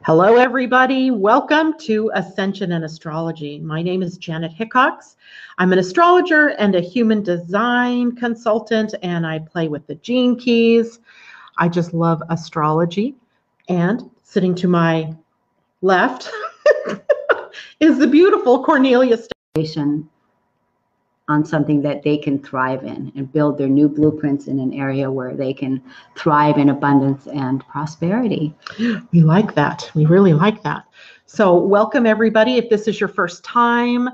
Hello, everybody. Welcome to Ascension and Astrology. My name is Janet Hickox. I'm an astrologer and a human design consultant, and I play with the gene keys. I just love astrology. And sitting to my left is the beautiful Kornelia. On something that they can thrive in and build their new blueprints in an area where they can thrive in abundance and prosperity. We like that. We really like that. So welcome, everybody. If this is your first time,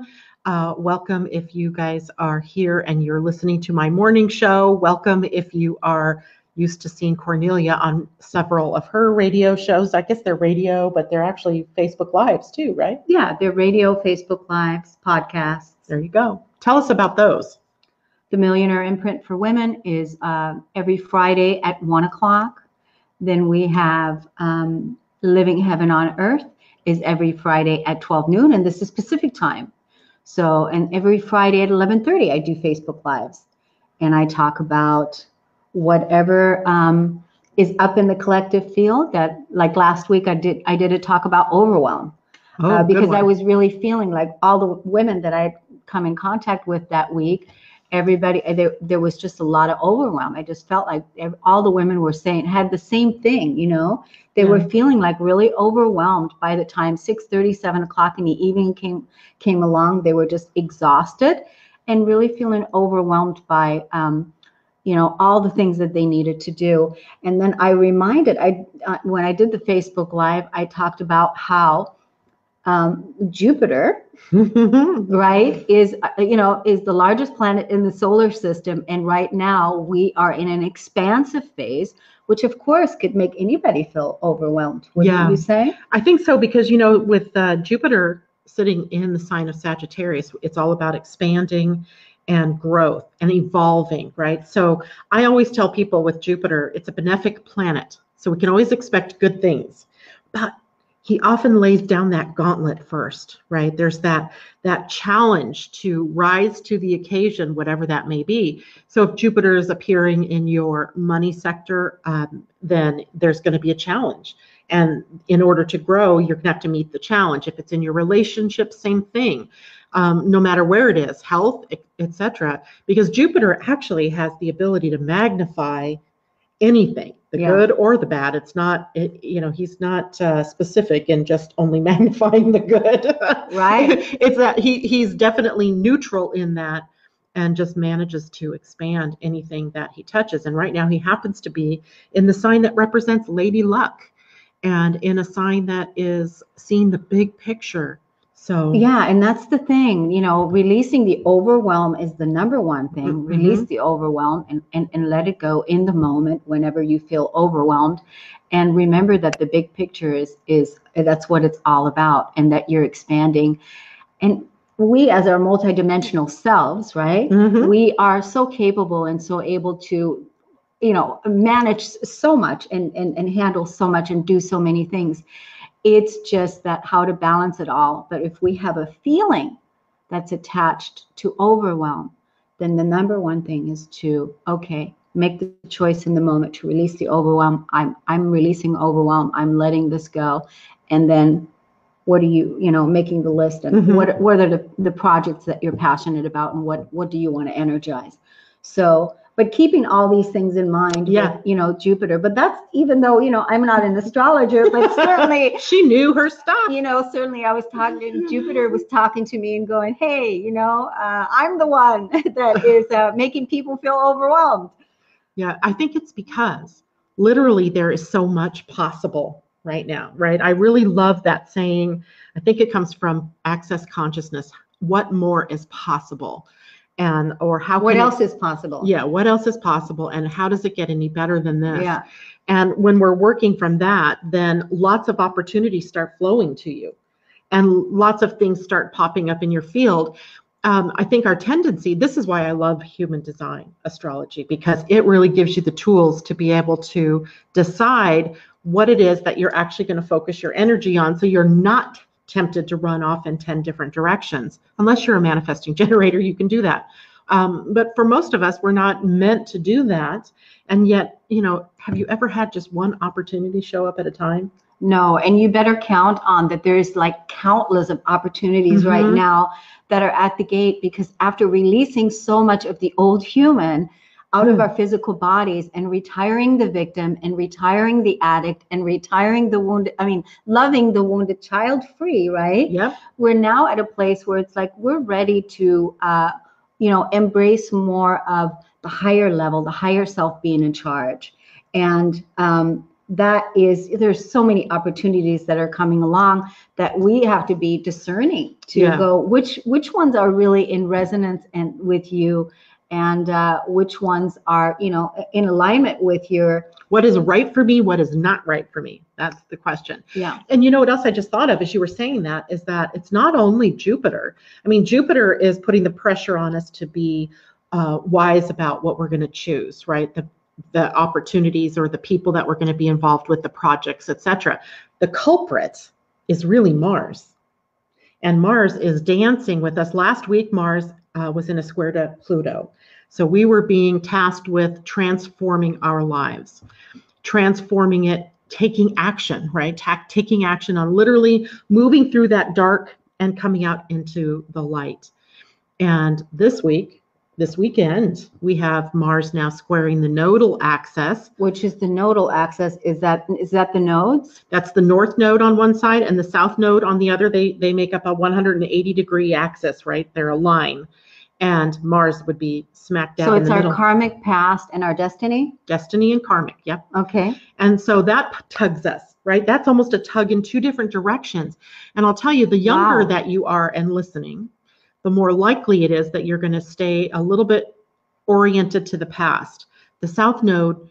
welcome if you guys are here and you're listening to my morning show. Welcome if you are used to seeing Kornelia on several of her radio shows. I guess they're radio, but they're actually Facebook Lives too, right? Yeah, they're radio, Facebook Lives, podcasts. There you go. Tell us about those. The Millionaire Imprint for Women is every Friday at 1 o'clock. Then we have Living Heaven on Earth is every Friday at 12 noon, and this is Pacific time. So, and every Friday at 11:30, I do Facebook Lives, and I talk about whatever is up in the collective field. That, like last week, I did a talk about overwhelm because I was really feeling like all the women that I come in contact with that week, everybody, there was just a lot of overwhelm. I just felt like all the women were saying, had the same thing, you know, they were feeling like really overwhelmed by the time 6:30, 7 o'clock in the evening came along. They were just exhausted and really feeling overwhelmed by, all the things that they needed to do. And then I reminded, when I did the Facebook Live, I talked about how Jupiter, right, is the largest planet in the solar system. And right now we are in an expansive phase, which of course could make anybody feel overwhelmed. Wouldn't you say? I think so, because, with Jupiter sitting in the sign of Sagittarius, it's all about expanding and growth and evolving, right? So I always tell people with Jupiter, it's a benefic planet. So we can always expect good things, but he often lays down that gauntlet first, right? There's that challenge to rise to the occasion, whatever that may be. So if Jupiter is appearing in your money sector, then there's going to be a challenge. And in order to grow, you're going to have to meet the challenge. If it's in your relationship, same thing. No matter where it is, health, etc. Because Jupiter actually has the ability to magnify anything, the good or the bad. It's not, he's not specific in just only magnifying the good. Right. It's that he's definitely neutral in that and just manages to expand anything that he touches. And right now he happens to be in the sign that represents Lady Luck and in a sign that is seeing the big picture. So yeah, and that's the thing, releasing the overwhelm is the number one thing. Mm-hmm. Release the overwhelm and let it go in the moment whenever you feel overwhelmed. And remember that the big picture is that's what it's all about, and that you're expanding. And we, as our multidimensional selves, right? Mm-hmm. We are so capable and so able to, manage so much and handle so much and do so many things. It's just that how to balance it all. But if we have a feeling that's attached to overwhelm, then the number one thing is to, make the choice in the moment to release the overwhelm. I'm releasing overwhelm. I'm letting this go. And then what are you, making the list, and what are the projects that you're passionate about, and what do you want to energize? So, but keeping all these things in mind, with, Jupiter. But that's, even though, I'm not an astrologer, but certainly she knew her stuff. Certainly I was talking, Jupiter was talking to me and going, hey, I'm the one that is making people feel overwhelmed. Yeah, I think it's because literally there is so much possible right now, right? I really love that saying. I think it comes from Access Consciousness. What more is possible? What else is possible? Yeah, what else is possible, and how does it get any better than this? Yeah. And when we're working from that, then lots of opportunities start flowing to you, and lots of things start popping up in your field. I think our tendency, this is why I love human design astrology, because it really gives you the tools to be able to decide what it is that you're actually going to focus your energy on, so you're not tempted to run off in 10 different directions. Unless you're a manifesting generator, you can do that. But for most of us, we're not meant to do that. And yet, have you ever had just one opportunity show up at a time? No, and you better count on that. There's like countless of opportunities right now that are at the gate, because after releasing so much of the old human out of our physical bodies and retiring the victim and retiring the addict and retiring the wounded, loving the wounded child free, right? Yep. We're now at a place where it's like we're ready to, embrace more of the higher level, the higher self being in charge. And there's so many opportunities that are coming along that we have to be discerning to go, which ones are really in resonance and with you, and which ones are, in alignment with your, what is right for me, what is not right for me. That's the question. Yeah. And you know what else I just thought of as you were saying that is that it's not only Jupiter. I mean, Jupiter is putting the pressure on us to be wise about what we're going to choose, right? The opportunities or the people that we're going to be involved with, the projects, etc. The culprit is really Mars. And Mars is dancing with us. Last week, Mars was in a square to Pluto. So we were being tasked with transforming our lives, transforming it, taking action, right? Taking action on literally moving through that dark and coming out into the light. And this weekend, we have Mars now squaring the nodal axis. Which is the nodal axis. Is that the nodes? That's the north node on one side and the south node on the other. They make up a 180-degree axis, right? They're a line. And Mars would be smack dab in the middle. So it's our karmic past and our destiny? Destiny and karmic, yep. Okay. And so that tugs us, right? That's almost a tug in two different directions. And I'll tell you, the younger that you are and listening, the more likely it is that you're going to stay a little bit oriented to the past. The South Node,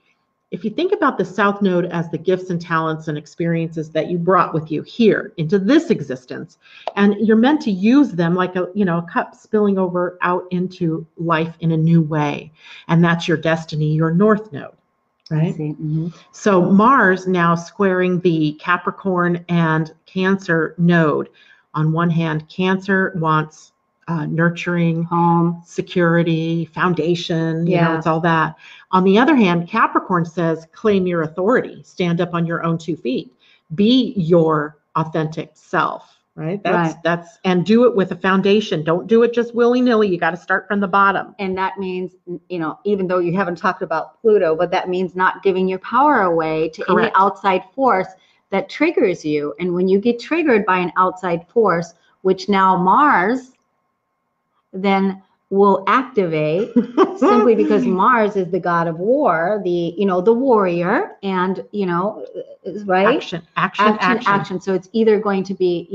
if you think about the South Node as the gifts and talents and experiences that you brought with you here into this existence, and you're meant to use them like a cup spilling over out into life in a new way. And that's your destiny, your North Node, right? I see. Mm-hmm. So Mars now squaring the Capricorn and Cancer node. On one hand, Cancer wants nurturing, home, security, foundation, it's all that. On the other hand, Capricorn says, claim your authority, stand up on your own 2 feet, be your authentic self, right? That's, and do it with a foundation. Don't do it just willy-nilly. You got to start from the bottom. And that means, even though you haven't talked about Pluto, but that means not giving your power away to any outside force that triggers you. And when you get triggered by an outside force, which now Mars then will activate simply because Mars is the god of war, the warrior, and right? Action. So it's either going to be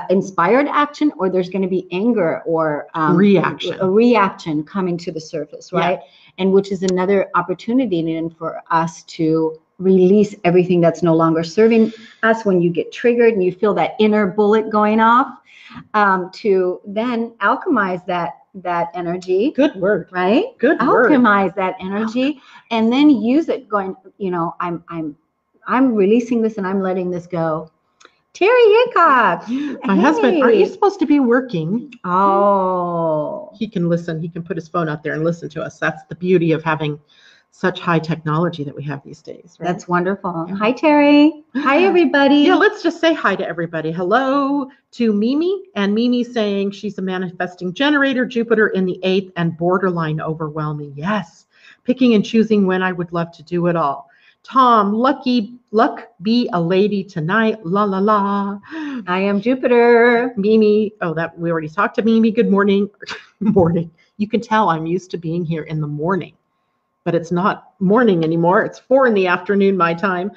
inspired action, or there's going to be anger or a reaction coming to the surface, right? Yeah. And which is another opportunity then for us to release everything that's no longer serving us when you get triggered and you feel that inner bullet going off, to then alchemize that energy. Good word. Right? Good word. Alchemize that energy and then use it going, I'm releasing this and I'm letting this go. Terry Hickox. My husband, aren't you supposed to be working? Oh. He can listen. He can put his phone out there and listen to us. That's the beauty of having such high technology that we have these days. Right? That's wonderful. Yeah. Hi, Terry. Hi, everybody. Yeah, let's just say hi to everybody. Hello to Mimi, and Mimi saying she's a manifesting generator, Jupiter in the 8th, and borderline overwhelming. Yes, picking and choosing when I would love to do it all. Tom, luck be a lady tonight. La la la. I am Jupiter. Mimi, that we already talked to Mimi. Good morning. Morning. You can tell I'm used to being here in the morning. But it's not morning anymore. It's 4 p.m,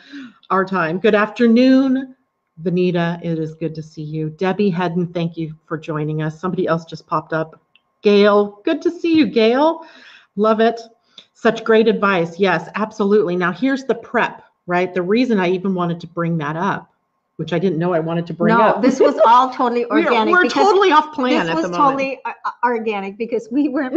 our time. Good afternoon, Vanita. It is good to see you. Debbie Hedden, thank you for joining us. Somebody else just popped up. Gail, good to see you, Gail. Love it. Such great advice. Yes, absolutely. Now here's the prep, right? The reason I even wanted to bring that up, which I didn't know I wanted to bring up. No, this was all totally organic. We're totally off plan at the moment. This was totally organic because we weren't,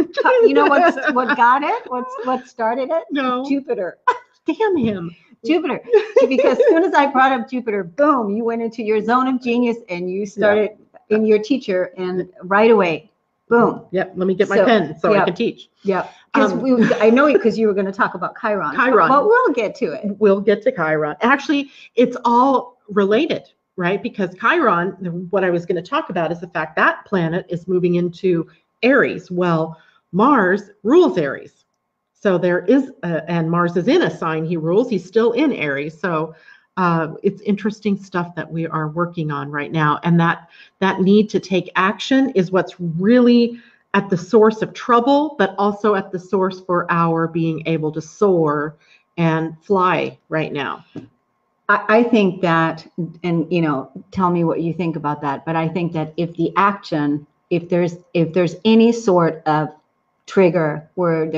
what got it? What started it? No. Jupiter. Damn him. Jupiter. Because as soon as I brought up Jupiter, boom, you went into your zone of genius and you started in your teacher and right away, boom. Yep. Let me get my pen so I can teach. Yeah. I know because you were going to talk about Chiron. But we'll get to it. We'll get to Chiron. Actually, it's all related, right? Because Chiron, what I was going to talk about is the fact that planet is moving into Aries. Well, Mars rules Aries. So there is, and Mars is in a sign he rules. He's still in Aries. So it's interesting stuff that we are working on right now. And that need to take action is what's really at the source of trouble, but also at the source for our being able to soar and fly right now. I think that, and tell me what you think about that, but I think that if the action, if there's any sort of trigger where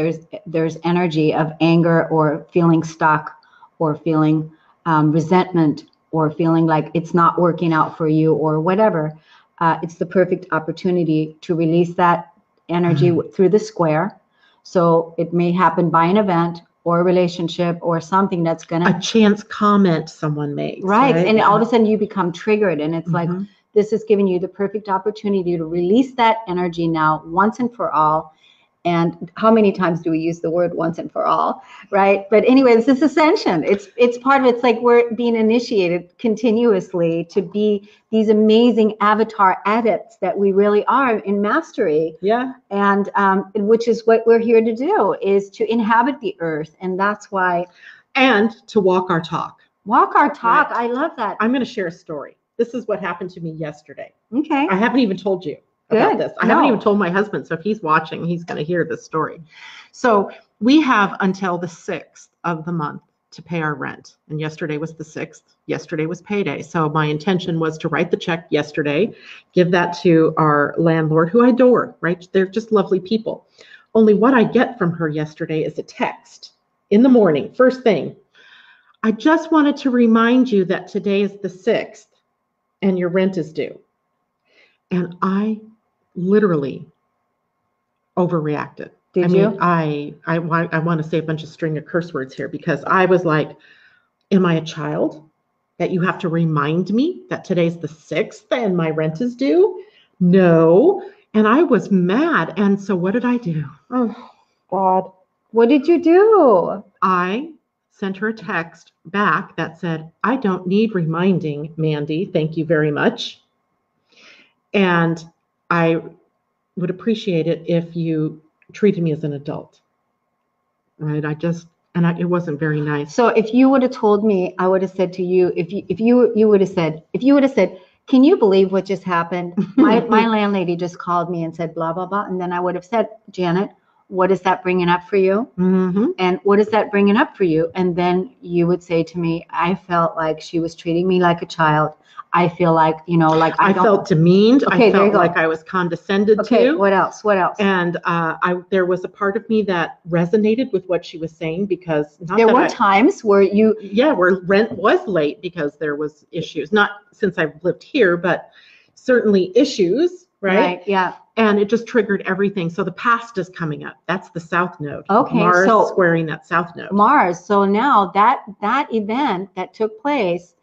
there's energy of anger or feeling stuck or feeling resentment or feeling like it's not working out for you or whatever, it's the perfect opportunity to release that energy through the square. So it may happen by an event or a relationship or something that's a chance comment someone makes. Right. And all of a sudden you become triggered, and it's like, this is giving you the perfect opportunity to release that energy now once and for all. And how many times do we use the word once and for all, right? But anyway, this is ascension. It's part of it. It's like we're being initiated continuously to be these amazing avatar adepts that we really are in mastery. Yeah. And which is what we're here to do, is to inhabit the earth. And that's why. And to walk our talk. Walk our talk. Right. I love that. I'm going to share a story. This is what happened to me yesterday. Okay. I haven't even told you about this. I haven't even told my husband. So if he's watching, he's going to hear this story. So we have until the 6th of the month to pay our rent. And yesterday was the 6th. Yesterday was payday. So my intention was to write the check yesterday, give that to our landlord, who I adore, right? They're just lovely people. Only what I get from her yesterday is a text in the morning, first thing. I just wanted to remind you that today is the 6th and your rent is due. And I literally overreacted. Did you? I want to say a bunch of string of curse words here, because I was like, am I a child that you have to remind me that today's the 6th and my rent is due? No. And I was mad. And so what did I do? Oh, God. What did you do? I sent her a text back that said, I don't need reminding, Mandy. Thank you very much. And I would appreciate it if you treated me as an adult. Right? It wasn't very nice. So if you would have told me, I would have said to you, if you would have said, can you believe what just happened? My landlady just called me and said blah, blah, blah. And then I would have said, Janet, what is that bringing up for you? Mm-hmm. And what is that bringing up for you? And then you would say to me, I felt like she was treating me like a child. I feel like, I felt demeaned. Okay, I felt like I was condescended to. Okay, what else? And there was a part of me that resonated with what she was saying, because there were times where where rent was late because there was issues. Not since I've lived here, but certainly issues, right? Yeah. And it just triggered everything. So the past is coming up. That's the South Node. Okay, Mars squaring that South Node. Mars. So now that event that took place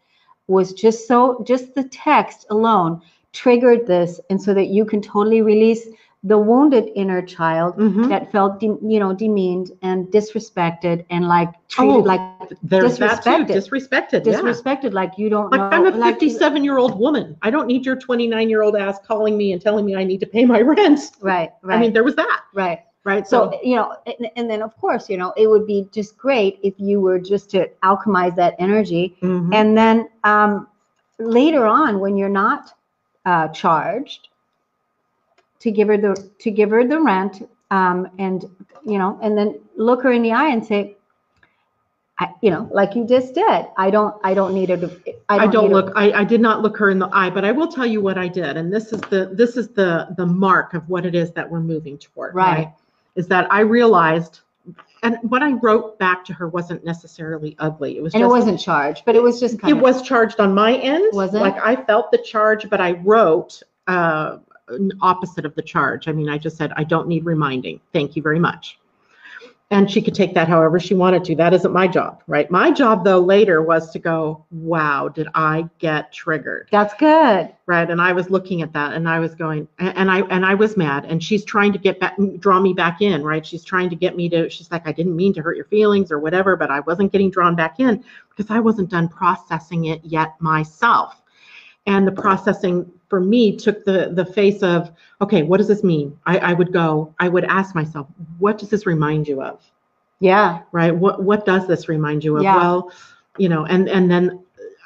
was just the text alone triggered this, and so that you can totally release the wounded inner child that felt demeaned and disrespected and like treated like there's disrespected. That too. Disrespected, like you don't know. I'm a 57-year-old woman. I don't need your 29-year-old ass calling me and telling me I need to pay my rent. Right. I mean, there was that. Right. So, and then of course, it would be just great if you were just to alchemize that energy. And then later on, when you're not charged, to give her the rent, and then look her in the eye and say, like you just did. I don't need her to. I did not look her in the eye, but I will tell you what I did, and this is the mark of what it is that we're moving toward. Right. Is that I realized, and what I wrote back to her wasn't necessarily ugly. It was, and it wasn't charged, but it was just it was charged on my end. Was it? Like I felt the charge, but I wrote opposite of the charge. I mean, I just said, I don't need reminding. Thank you very much. And she could take that however she wanted to. That isn't my job, right? My job, though, later was to go, wow, did I get triggered? That's good. Right. And I was looking at that and I was going, and I was mad. And she's trying to get back, draw me back in, right? She's trying to get me to, she's like, I didn't mean to hurt your feelings or whatever, but I wasn't getting drawn back in because I wasn't done processing it yet myself. And the processing for me took the face of, okay, what does this mean? I would ask myself, what does this remind you of? Yeah. Right. What does this remind you of? Yeah. Well, and then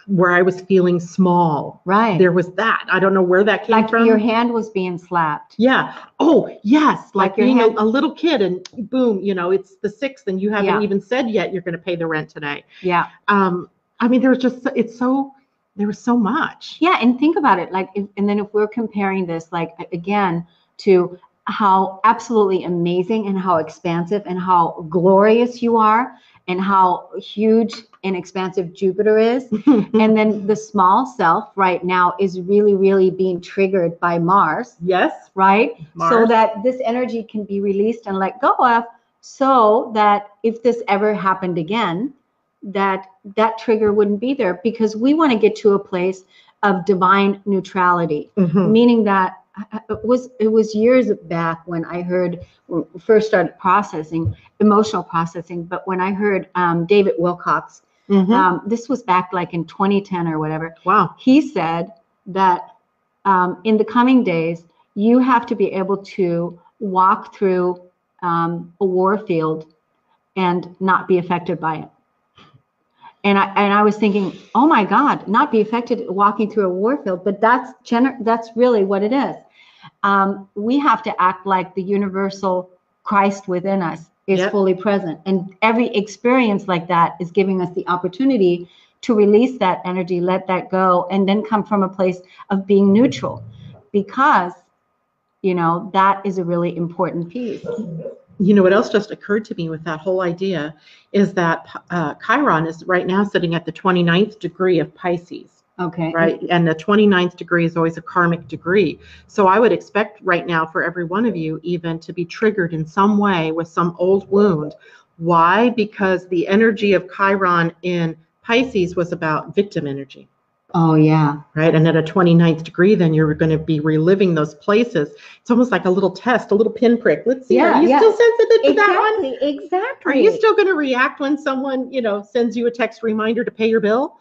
where I was feeling small. Right. There was that. I don't know where that came from. Like your hand was being slapped. Yeah. Oh, yes. Like your being hand- a little kid and boom, it's the 6th and you haven't even said yet you're going to pay the rent today. Yeah. I mean, there was so much. Yeah. And think about it. Like, and then if we're comparing this, like, again, to how absolutely amazing and how expansive and how glorious you are and how huge and expansive Jupiter is. And then the small self right now is really, really being triggered by Mars. Yes. Right. Mars. So that this energy can be released and let go of, so that if this ever happened again, that trigger wouldn't be there, because we want to get to a place of divine neutrality, meaning that it was years back when I heard, when we first started processing, emotional processing, but when I heard David Wilcox, this was back like in 2010 or whatever. Wow. He said that in the coming days, you have to be able to walk through a war field and not be affected by it. And I was thinking, oh my God, not be affected walking through a war field, but that's really what it is. We have to act like the universal Christ within us is fully present. And every experience like that is giving us the opportunity to release that energy, let that go, and then come from a place of being neutral, because, that is a really important piece. What else just occurred to me with that whole idea is that Chiron is right now sitting at the 29th degree of Pisces. Okay. Right. And the 29th degree is always a karmic degree. So I would expect right now for every one of you even to be triggered in some way with some old wound. Why? Because the energy of Chiron in Pisces was about victim energy. Oh, yeah. Right. And at a 29th degree, then you're going to be reliving those places. It's almost like a little test, a little pinprick. Let's see. Are you still sensitive to that one? Exactly. Are you still going to react when someone, sends you a text reminder to pay your bill?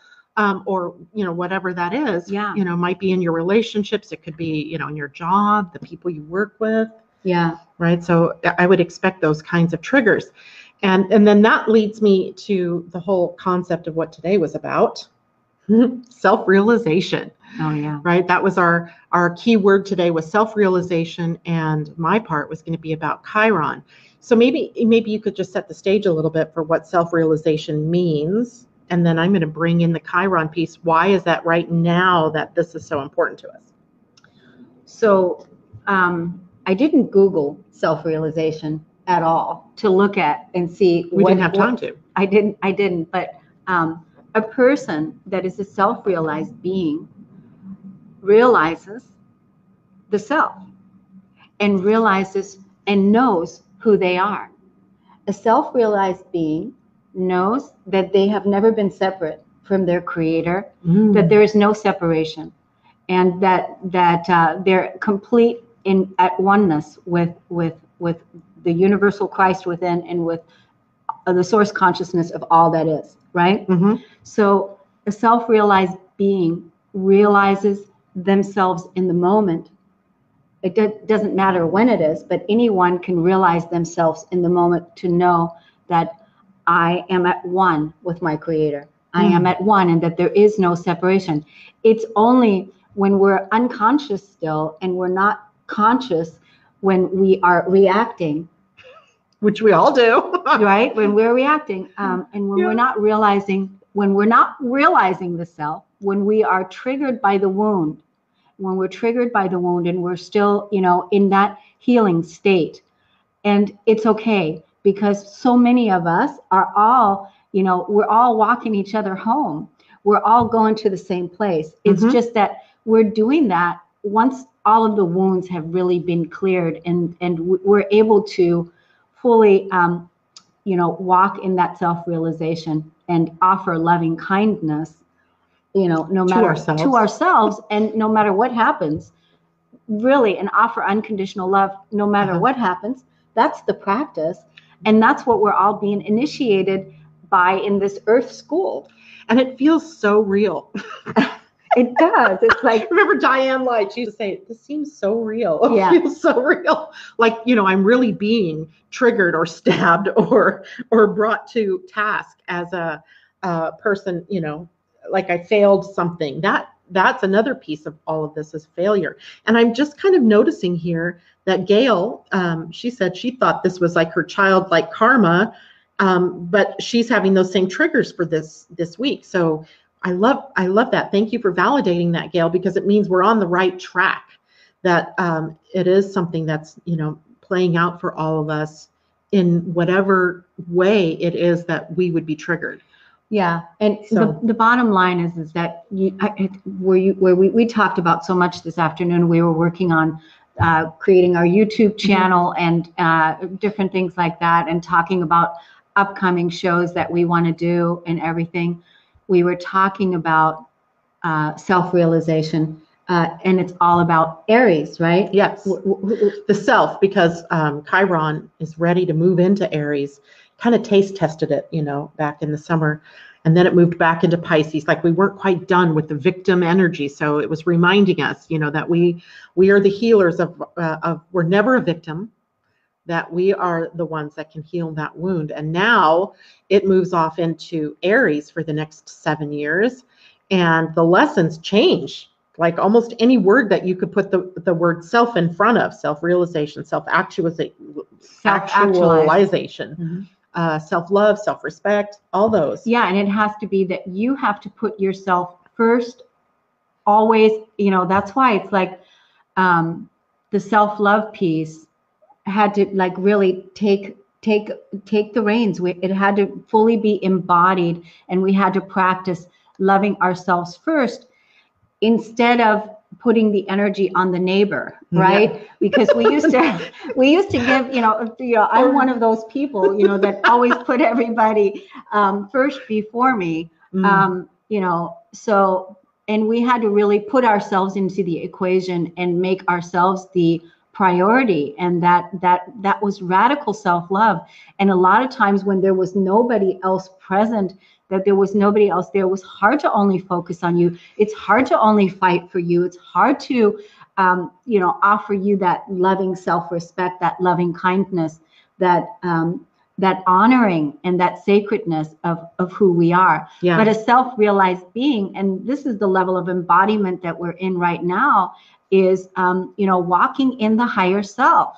Or, whatever that is, might be in your relationships. It could be, in your job, the people you work with. Yeah. Right. So I would expect those kinds of triggers. And then that leads me to the whole concept of what today was about. Self-realization. Oh, yeah. Right. That was our key word today, was self-realization. And my part was going to be about Chiron. So maybe you could just set the stage a little bit for what self-realization means. And then I'm going to bring in the Chiron piece. Why is that right now that this is so important to us? So I didn't Google self-realization at all to look at and see. We didn't have time to. I didn't. But a person that is a self-realized being realizes the self and realizes and knows who they are. A self-realized being knows that they have never been separate from their creator, that there is no separation, and that they're complete at oneness with the universal Christ within and with the source consciousness of all that is, right? So a self-realized being realizes themselves in the moment. It doesn't matter when it is, but anyone can realize themselves in the moment to know that I am at one with my creator. I am at one, and that there is no separation. It's only when we're unconscious still and we're not conscious when we are reacting. Which we all do. Right? When we're reacting, and when we're not realizing the self, when we are triggered by the wound, and we're still, in that healing state. And it's okay, because so many of us are all, we're all walking each other home. We're all going to the same place. It's just that we're doing that once all of the wounds have really been cleared, and we're able to fully walk in that self-realization and offer loving kindness, no matter to ourselves, and no matter what happens, really, and offer unconditional love no matter what happens. That's the practice, and that's what we're all being initiated by in this earth school. And it feels so real. It does. It's like, remember Diane Light, she used to say, this seems so real. Yeah. It feels so real. Like, I'm really being triggered or stabbed or brought to task as a person, like I failed something. That's another piece of all of this is failure. And I'm just kind of noticing here that Gail, she said she thought this was like her childlike karma, but she's having those same triggers for this week. So I love that. Thank you for validating that, Gail, because it means we're on the right track, that it is something that's, playing out for all of us in whatever way it is that we would be triggered. Yeah. And so, the bottom line is that we talked about so much this afternoon. We were working on creating our YouTube channel and different things like that, and talking about upcoming shows that we want to do and everything. We were talking about self-realization, and it's all about Aries, right? Yes, the self, because Chiron is ready to move into Aries. Kind of taste tested it, back in the summer, and then it moved back into Pisces. Like we weren't quite done with the victim energy, so it was reminding us, that we are the healers of we're never a victim, that we are the ones that can heal that wound. And now it moves off into Aries for the next 7 years, and the lessons change. Like almost any word that you could put the word self in front of: self-realization, self-actualization, self-love, self-respect, all those. Yeah, and it has to be that you have to put yourself first always. That's why it's like the self-love piece had to like really take the reins. It had to fully be embodied, and we had to practice loving ourselves first instead of putting the energy on the neighbor, right? Yeah. Because we used to give, I'm one of those people, that always put everybody first before me, so, and we had to really put ourselves into the equation and make ourselves the priority, and that was radical self-love. And a lot of times when there was nobody else present, that there was nobody else there, it was hard to only focus on you. It's hard to only fight for you. It's hard to offer you that loving self-respect, that loving kindness, that honoring and that sacredness of who we are. Yeah. But a self-realized being, and this is the level of embodiment that we're in right now, is walking in the higher self,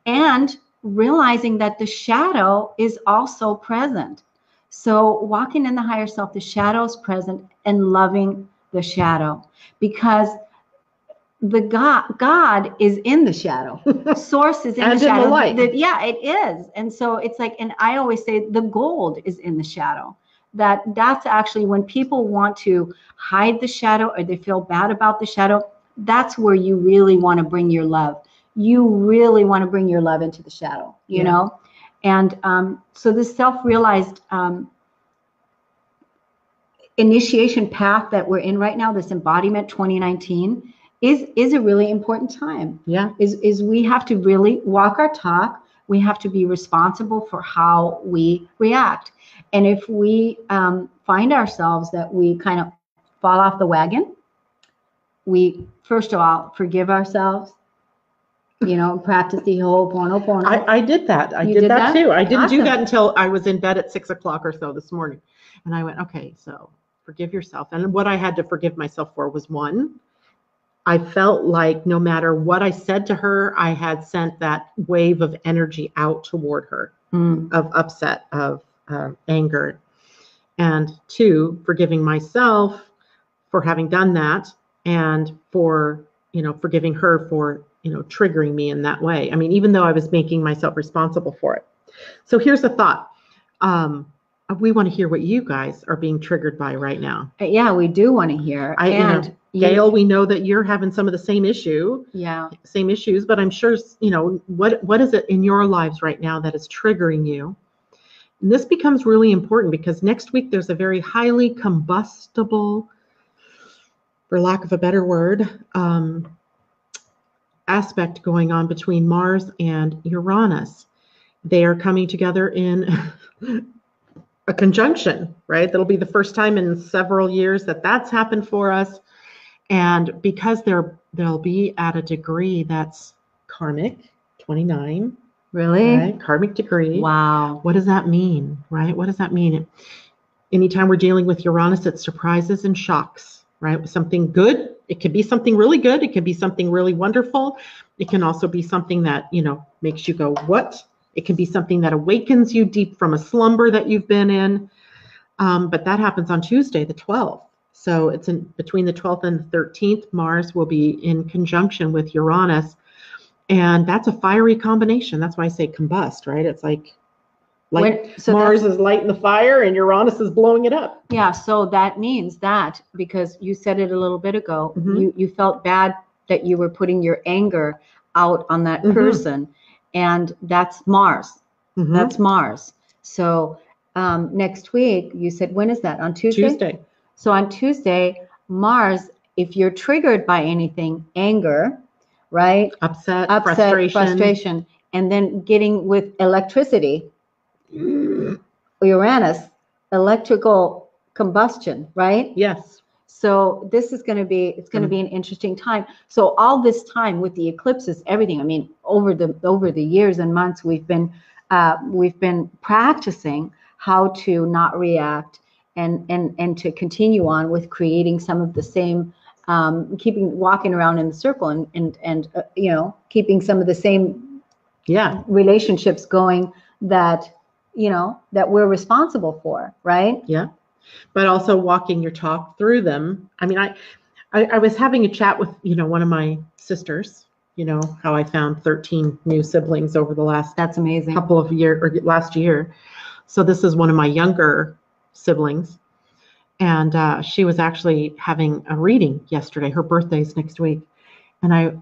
and realizing that the shadow is also present. So walking in the higher self, the shadow is present, and loving the shadow, because the God is in the shadow. Source is in the shadow. In the light. It is. And so it's like, and I always say the gold is in the shadow. That's actually when people want to hide the shadow or they feel bad about the shadow, that's where you really want to bring your love. You really want to bring your love into the shadow, you know? And so this self-realized initiation path that we're in right now, this embodiment 2019, is a really important time. Yeah. Is we have to really walk our talk. We have to be responsible for how we react. And if we find ourselves that we kind of fall off the wagon, we first of all forgive ourselves. Practice the Ho'oponopono. I did that. I did that too. I didn't do that until I was in bed at 6 o'clock or so this morning. And I went, okay, so forgive yourself. And what I had to forgive myself for was, one, I felt like no matter what I said to her, I had sent that wave of energy out toward her, of upset, of anger. And two, forgiving myself for having done that, and for, forgiving her for, triggering me in that way. I mean, even though I was making myself responsible for it. So here's a thought. We want to hear what you guys are being triggered by right now. Yeah, we do want to hear. Gail, we know that you're having some of the same issues, but I'm sure, what is it in your lives right now that is triggering you? And this becomes really important because next week there's a very highly combustible, for lack of a better word, aspect going on between Mars and Uranus. They are coming together in a conjunction, right? That'll be the first time in several years that that's happened for us. And because they'll be at a degree that's karmic, 29. Really? Right? Karmic degree. Wow. What does that mean, right? What does that mean? Anytime we're dealing with Uranus, it's surprises and shocks, right? Something good. It could be something really good. It could be something really wonderful. It can also be something that, makes you go, what? It can be something that awakens you deep from a slumber that you've been in. But that happens on Tuesday, the 12th. So it's between the 12th and the 13th, Mars will be in conjunction with Uranus. And that's a fiery combination. That's why I say combust, right? It's like Mars is lighting the fire and Uranus is blowing it up. Yeah, so that means that, because you said it a little bit ago, you felt bad that you were putting your anger out on that person. And that's Mars. That's Mars. So next week, you said, when is that? On Tuesday? Tuesday. So on Tuesday, Mars, if you're triggered by anything, anger, right? Upset, frustration. And then getting with electricity, Uranus, electrical combustion, right? Yes. So this is going to be, it's going to be an interesting time. So all this time with the eclipses, everything, I mean, over the years and months, we've been practicing how to not react and to continue on with creating some of the same, walking around in the circle and keeping some of the same relationships going that we're responsible for, right? Yeah. But also walking your talk through them. I mean, I was having a chat with, one of my sisters, how I found 13 new siblings over the last That's amazing. couple of years, or last year. So this is one of my younger siblings. And she was actually having a reading yesterday. Her birthday's next week. And I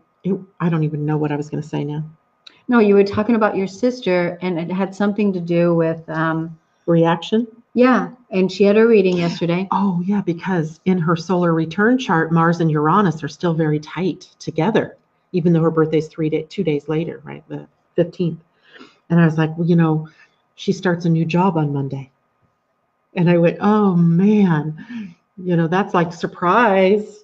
don't even know what I was going to say now. No, you were talking about your sister, and it had something to do with reaction. Yeah, and she had a reading yesterday. Oh, yeah, because in her solar return chart, Mars and Uranus are still very tight together, even though her birthday's 2 days later, right, the 15th. And I was like, well, she starts a new job on Monday. And I went, oh, man, that's like surprise.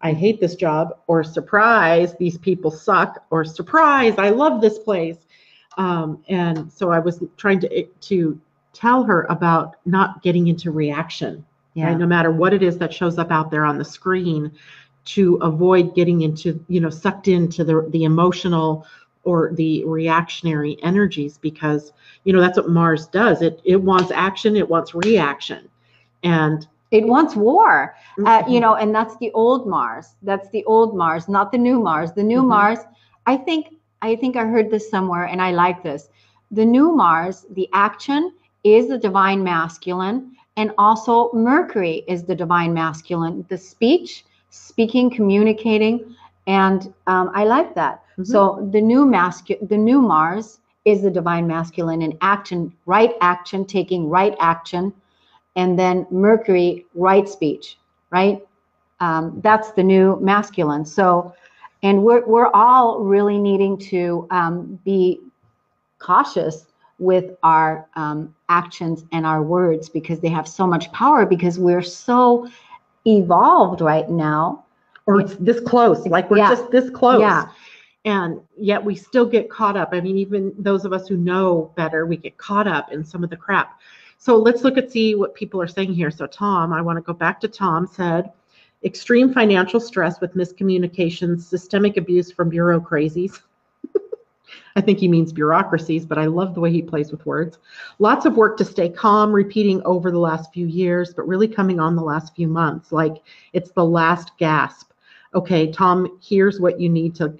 I hate this job, or surprise, these people suck, or surprise, I love this place. And so I was trying to tell her about not getting into reaction, right? No matter what it is that shows up out there on the screen, to avoid getting into, sucked into the emotional or the reactionary energies, because, that's what Mars does. It wants action, it wants reaction, and it wants war, and that's the old Mars. That's the old Mars, not the new Mars. The new Mars, I think I heard this somewhere, and I like this. The new Mars, the action, is the divine masculine, and also Mercury is the divine masculine. The speaking, communicating, and I like that. So the new Mars is the divine masculine in action, right action, taking right action, and then Mercury, right speech, right? That's the new masculine. So, and we're all really needing to be cautious with our actions and our words, because they have so much power, because we're so evolved right now. Or it's this close, like we're just this close. Yeah. And yet we still get caught up. I mean, even those of us who know better, we get caught up in some of the crap. So let's see what people are saying here. So Tom, I want to go back to Tom, said, extreme financial stress with miscommunications, systemic abuse from bureau crazies. I think he means bureaucracies, but I love the way he plays with words. Lots of work to stay calm, repeating over the last few years, but really coming on the last few months, like it's the last gasp. Okay, Tom, here's what you need to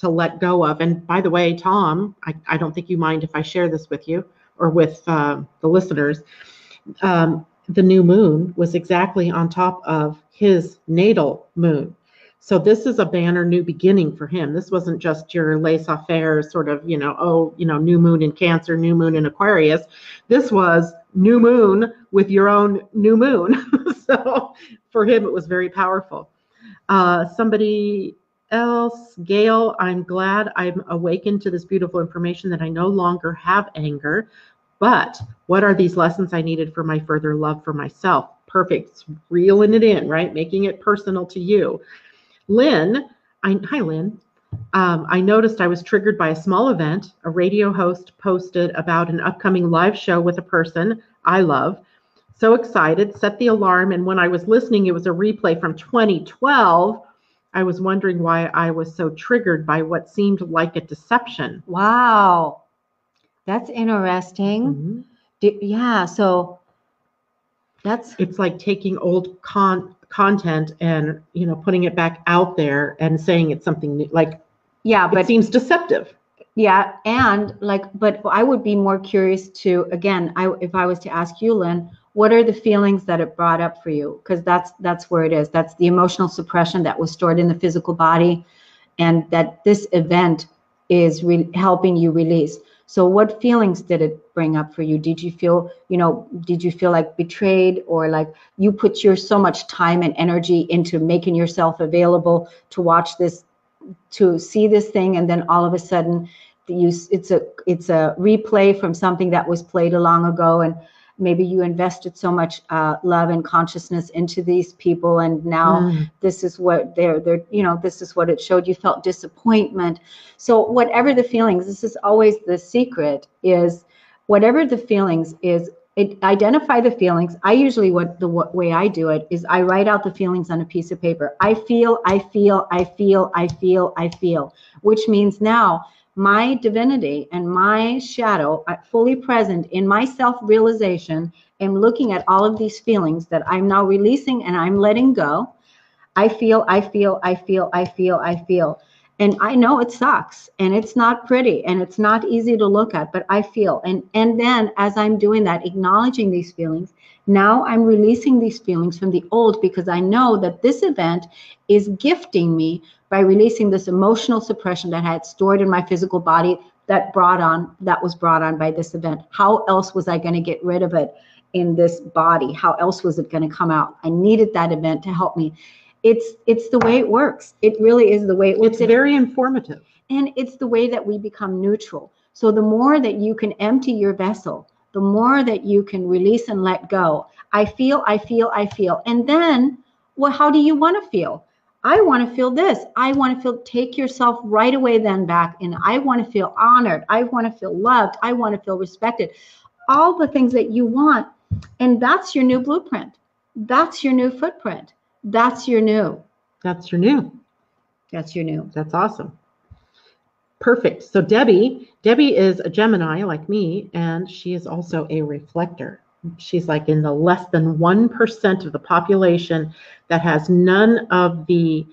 let go of. And by the way, Tom, I don't think you mind if I share this with you or with the listeners. the new moon was exactly on top of his natal moon. So this is a banner new beginning for him. This wasn't just your laissez-faire sort of, new moon in Cancer, new moon in Aquarius. This was new moon with your own new moon. So for him, it was very powerful. Somebody else, Gail, I'm glad I'm awakened to this beautiful information that I no longer have anger. But what are these lessons I needed for my further love for myself? Perfect. Reeling it in, right? Making it personal to you. Lynn, hi, Lynn. I noticed I was triggered by a small event. A radio host posted about an upcoming live show with a person I love. So excited, set the alarm, and when I was listening, it was a replay from 2012. I was wondering why I was so triggered by what seemed like a deception. Wow. That's interesting. Yeah, so it's like taking old content and putting it back out there and saying it's something new. But it seems deceptive. Yeah, and but I would be more curious to, again, if I was to ask you, Lynn, what are the feelings that it brought up for you? Because that's where it is. That's the emotional suppression that was stored in the physical body, and that this event is helping you release. So what feelings did it bring up for you? Did you feel like betrayed, or like you put so much time and energy into making yourself available to watch this, to see this thing, and then all of a sudden it's a replay from something that was played a long ago, and maybe you invested so much love and consciousness into these people, and now this is what this is what it showed. You felt disappointment. So whatever the feelings, this is always the secret, is whatever the feelings is, identify the feelings. I usually, the way I do it is I write out the feelings on a piece of paper. I feel, which means now my divinity and my shadow are fully present in my self-realization, and looking at all of these feelings that I'm now releasing and I'm letting go. I feel. And I know it sucks, and it's not pretty, and it's not easy to look at, but I feel. And then as I'm doing that, acknowledging these feelings, now I'm releasing these feelings from the old, because I know that this event is gifting me by releasing this emotional suppression that I had stored in my physical body that was brought on by this event. How else was I going to get rid of it in this body? How else was it going to come out? I needed that event to help me. It's the way it works. It really is the way it works. It's very informative. And it's the way that we become neutral. So the more that you can empty your vessel, the more that you can release and let go. I feel. And then, well, how do you want to feel? I want to feel this. I want to take yourself right away then back. And I want to feel honored. I want to feel loved. I want to feel respected. All the things that you want. And that's your new blueprint. That's your new footprint. That's your new. That's your new. That's your new. That's awesome. Perfect. So Debbie is a Gemini like me, and she is also a reflector. She's like in the less than 1% of the population that has none of the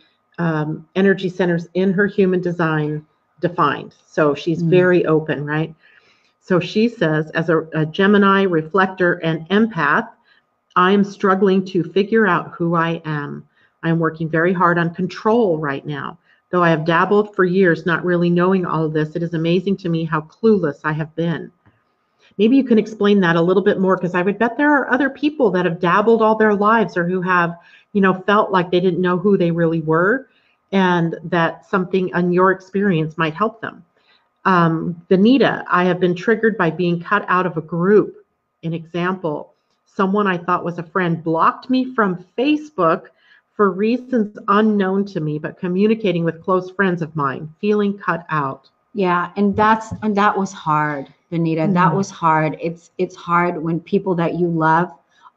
energy centers in her human design defined. So she's very open, right? So she says, as a Gemini reflector and empath, I am struggling to figure out who I am. I'm working very hard on control right now. Though I have dabbled for years not really knowing all of this, it is amazing to me how clueless I have been. Maybe you can explain that a little bit more, because I would bet there are other people that have dabbled all their lives, or who have, felt like they didn't know who they really were, and that something in your experience might help them. Benita, I have been triggered by being cut out of a group. An example, someone I thought was a friend blocked me from Facebook for reasons unknown to me, but communicating with close friends of mine, feeling cut out. Yeah, and that was hard, Benita. That was hard. It's hard when people that you love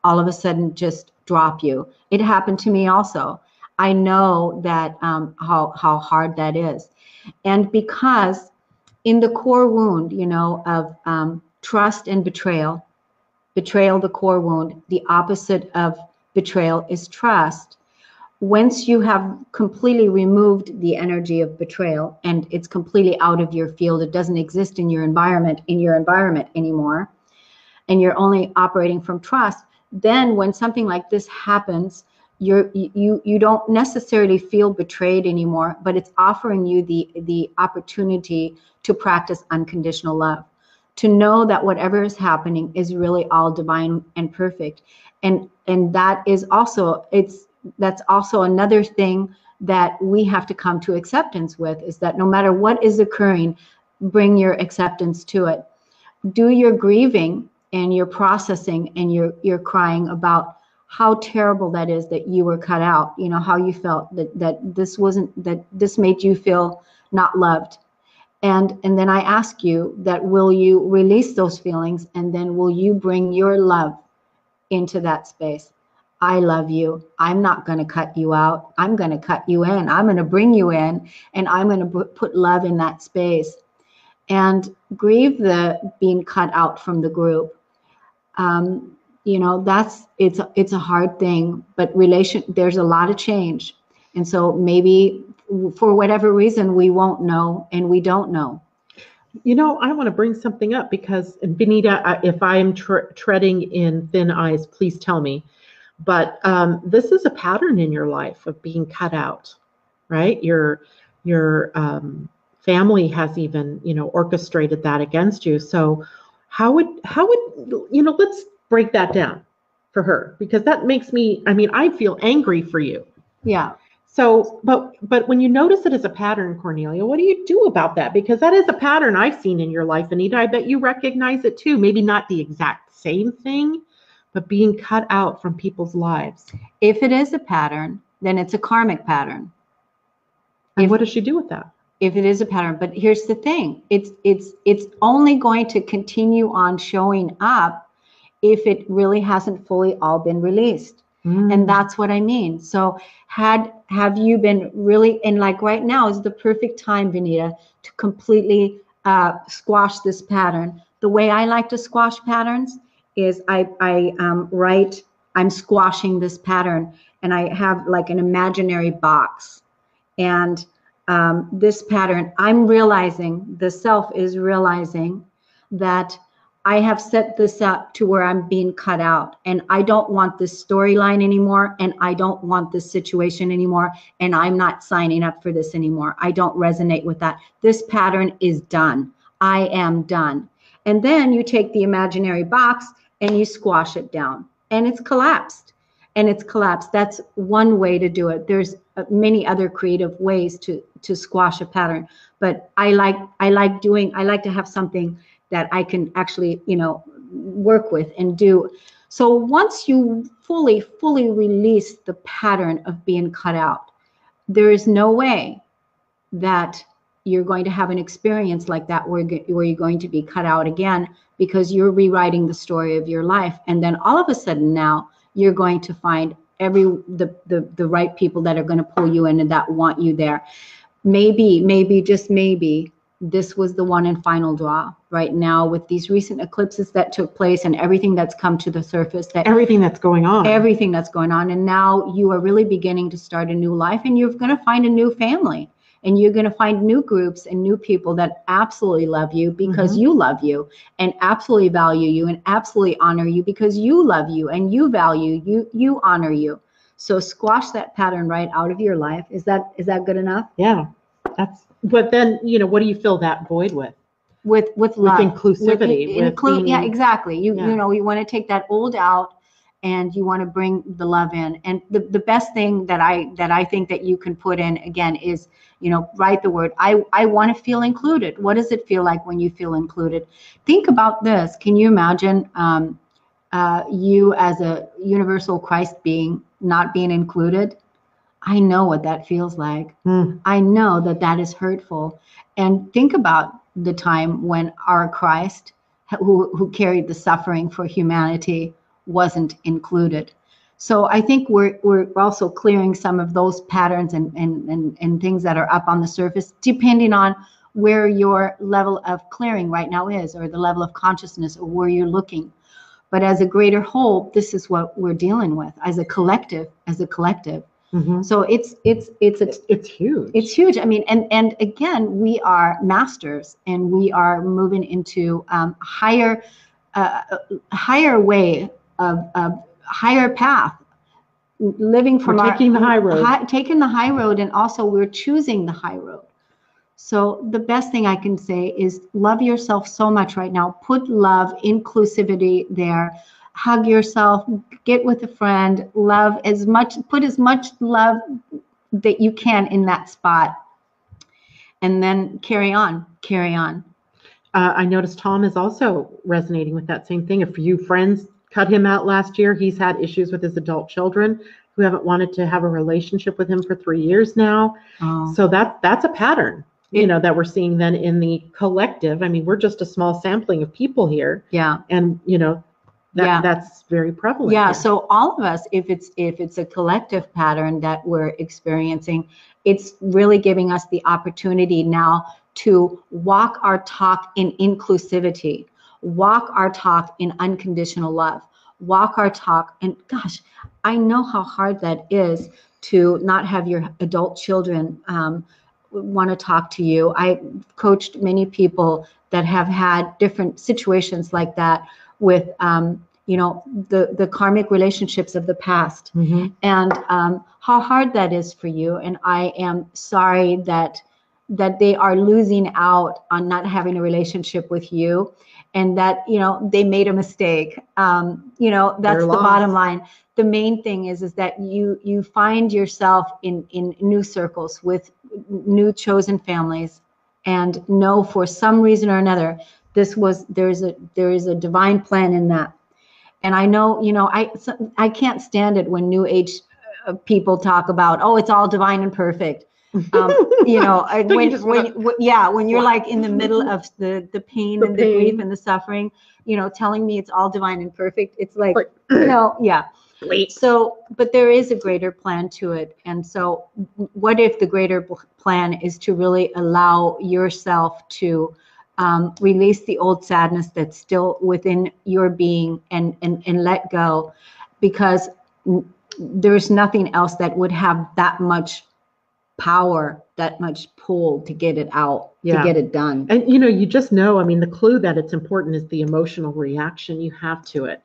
all of a sudden just drop you. It happened to me also. I know that how hard that is. And because in the core wound, of trust and betrayal, the core wound, the opposite of betrayal is trust. Once you have completely removed the energy of betrayal and it's completely out of your field, it doesn't exist in your environment anymore, and you're only operating from trust, then when something like this happens, you don't necessarily feel betrayed anymore, but it's offering you the opportunity to practice unconditional love, to know that whatever is happening is really all divine and perfect. And that is also, that's also another thing that we have to come to acceptance with, is that no matter what is occurring, bring your acceptance to it. Do your grieving and your processing, and you're crying about how terrible that is that you were cut out, you know, how you felt that this made you feel not loved. And then I ask you that, will you release those feelings, and then will you bring your love into that space? I love you. I'm not going to cut you out. I'm going to cut you in. I'm going to bring you in, and I'm going to put love in that space. And grieve the being cut out from the group. You know, it's a hard thing, but there's a lot of change. And so maybe for whatever reason, we won't know, and we don't know. You know, I want to bring something up because, and Benita, if I am treading in thin ice, please tell me. But this is a pattern in your life of being cut out, right? Your family has even, you know, orchestrated that against you. So how would, you know, let's break that down for her, because that makes me, I mean, I feel angry for you. Yeah. So, but when you notice it as a pattern, Kornelia, what do you do about that? Because that is a pattern I've seen in your life, Anita. I bet you recognize it too. Maybe not the exact same thing, but being cut out from people's lives. If it is a pattern, then it's a karmic pattern. And what does she do with that? If it is a pattern, but here's the thing, it's only going to continue on showing up if it really hasn't fully all been released. And that's what I mean. So have you been really, and like right now is the perfect time, Benita, to completely squash this pattern. The way I like to squash patterns is I write, I'm squashing this pattern, and I have like an imaginary box. And this pattern, I'm realizing, the self is realizing that I have set this up to where I'm being cut out, and I don't want this storyline anymore, and I don't want this situation anymore, and I'm not signing up for this anymore. I don't resonate with that. This pattern is done. I am done. And then you take the imaginary box and you squash it down, and it's collapsed. And it's collapsed. That's one way to do it. There's many other creative ways to squash a pattern, but I like to have something that I can actually, you know, work with and do. So once you fully release the pattern of being cut out, there is no way that you're going to have an experience like that where you're going to be cut out again, because you're rewriting the story of your life. And then all of a sudden now you're going to find the right people that are going to pull you in and that want you there. Maybe, just maybe, this was the one and final draw right now with these recent eclipses that took place and everything that's come to the surface, that everything that's going on. And now you are really beginning to start a new life, and you're going to find a new family, and you're going to find new groups and new people that absolutely love you because you love you, and absolutely value you, and absolutely honor you because you love you and you value you honor you. So squash that pattern right out of your life. Is that good enough? Yeah. But then, you know, what do you fill that void with? With love. With inclusivity. Yeah, exactly. You know, you want to take that old out and you want to bring the love in. And the best thing that I think that you can put in again is, you know, write the word, I want to feel included. What does it feel like when you feel included? Think about this. Can you imagine you as a universal Christ being not being included? I know what that feels like. I know that is hurtful. And think about the time when our Christ, who carried the suffering for humanity, wasn't included. So I think we're also clearing some of those patterns and things that are up on the surface, depending on where your level of clearing right now is, or the level of consciousness, or where you're looking. But as a greater whole, this is what we're dealing with as a collective. So it's huge. It's huge. I mean, and again, we are masters, and we are moving into higher way of higher path, living from taking the high road. Taking the high road, and also we're choosing the high road. So the best thing I can say is love yourself so much right now. Put love, inclusivity there. Hug yourself, get with a friend, love as much, put as much love that you can in that spot. And then carry on. I noticed Tom is also resonating with that same thing. A few friends cut him out last year. He's had issues with his adult children who haven't wanted to have a relationship with him for 3 years now. Oh. So that's a pattern, that we're seeing then in the collective. I mean, we're just a small sampling of people here. Yeah. And, that's very prevalent. Yeah. Here. So all of us, if it's a collective pattern that we're experiencing, it's really giving us the opportunity now to walk our talk in inclusivity, walk our talk in unconditional love, walk our talk. And gosh, I know how hard that is to not have your adult children want to talk to you. I coached many people that have had different situations like that with, the karmic relationships of the past, and how hard that is for you. And I am sorry that they are losing out on not having a relationship with you, and that, they made a mistake. That's the bottom line. The main thing is that you find yourself in new circles with new chosen families, and know for some reason or another, there is a divine plan in that. And I know, I can't stand it when New Age people talk about, oh, it's all divine and perfect. When you're like in the middle of the pain and the grief and the suffering, telling me it's all divine and perfect. It's like, yeah. So, but there is a greater plan to it. And so what if the greater plan is to really allow yourself to release the old sadness that's still within your being, and let go, because there's nothing else that would have that much power, that much pull to get it out, to get it done. And you just know, I mean, the clue that it's important is the emotional reaction you have to it.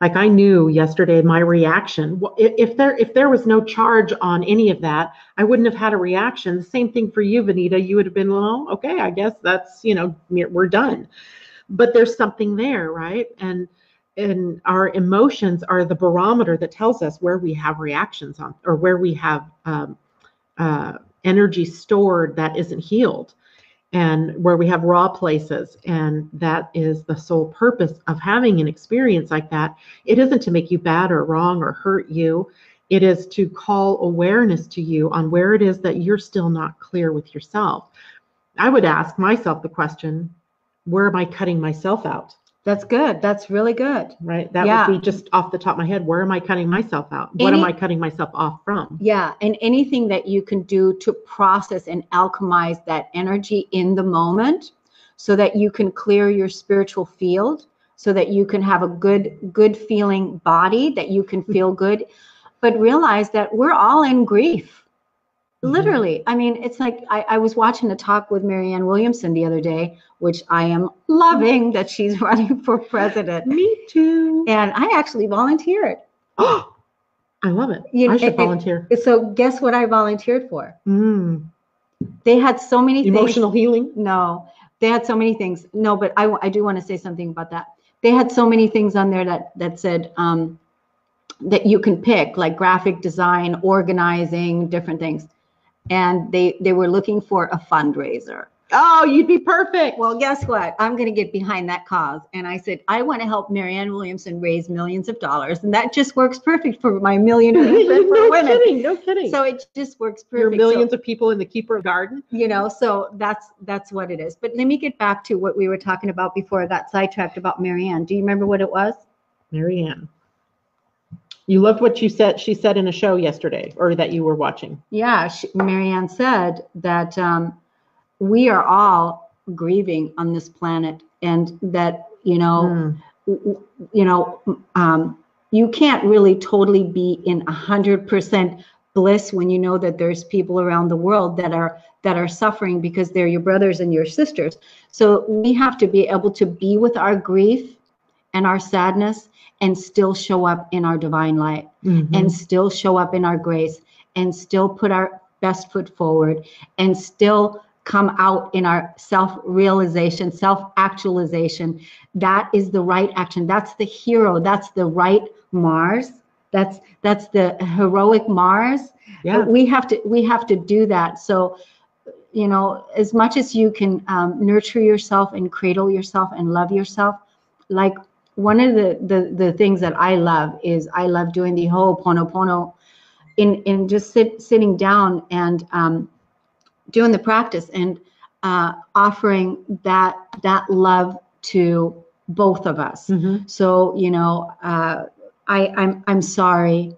Like I knew yesterday my reaction, if there was no charge on any of that, I wouldn't have had a reaction. The same thing for you, Vanita. You would have been, well, okay, I guess that's, we're done. But there's something there, right? And our emotions are the barometer that tells us where we have reactions on, or where we have energy stored that isn't healed, and where we have raw places. And that is the sole purpose of having an experience like that. It isn't to make you bad or wrong or hurt you. It is to call awareness to you on where it is that you're still not clear with yourself. I would ask myself the question, where am I cutting myself out? That's good. That's really good. Right. That would be just off the top of my head. Where am I cutting myself out? What am I cutting myself off from? Yeah. And anything that you can do to process and alchemize that energy in the moment, so that you can clear your spiritual field, so that you can have a good feeling body, that you can feel good, but realize that we're all in grief. Literally. I mean, it's like I was watching a talk with Marianne Williamson the other day, which I am loving that she's running for president. Me too. And I actually volunteered. Oh, I love it. I should volunteer. So guess what I volunteered for? They had so many things. Emotional healing? No, they had so many things. No, but I do want to say something about that. They had so many things on there that said that you can pick, like graphic design, organizing, different things. And they were looking for a fundraiser. Oh, you'd be perfect. Well, guess what? I'm going to get behind that cause. And I said, I want to help Marianne Williamson raise millions of dollars. And that just works perfect for my millionaire for women. No kidding. So it just works perfect. There are millions of people in the Keeper Garden. So that's what it is. But let me get back to what we were talking about before I got sidetracked about Marianne. Do you remember what it was? Marianne. You loved what she said in a show yesterday, or that you were watching. Yeah, Marianne said that we are all grieving on this planet, and that you can't really totally be in 100% bliss when you know that there's people around the world that are suffering because they're your brothers and your sisters. So we have to be able to be with our grief and our sadness, and still show up in our divine light, and still show up in our grace, and still put our best foot forward, and still come out in our self-realization, self-actualization. That is the right action. That's the hero. That's the right Mars. That's the heroic Mars. Yeah. We have to do that. So, you know, as much as you can nurture yourself and cradle yourself and love yourself, like one of the things that I love is I love doing the Ho'oponopono in just sitting down and doing the practice and offering that love to both of us. So, you know, I'm sorry,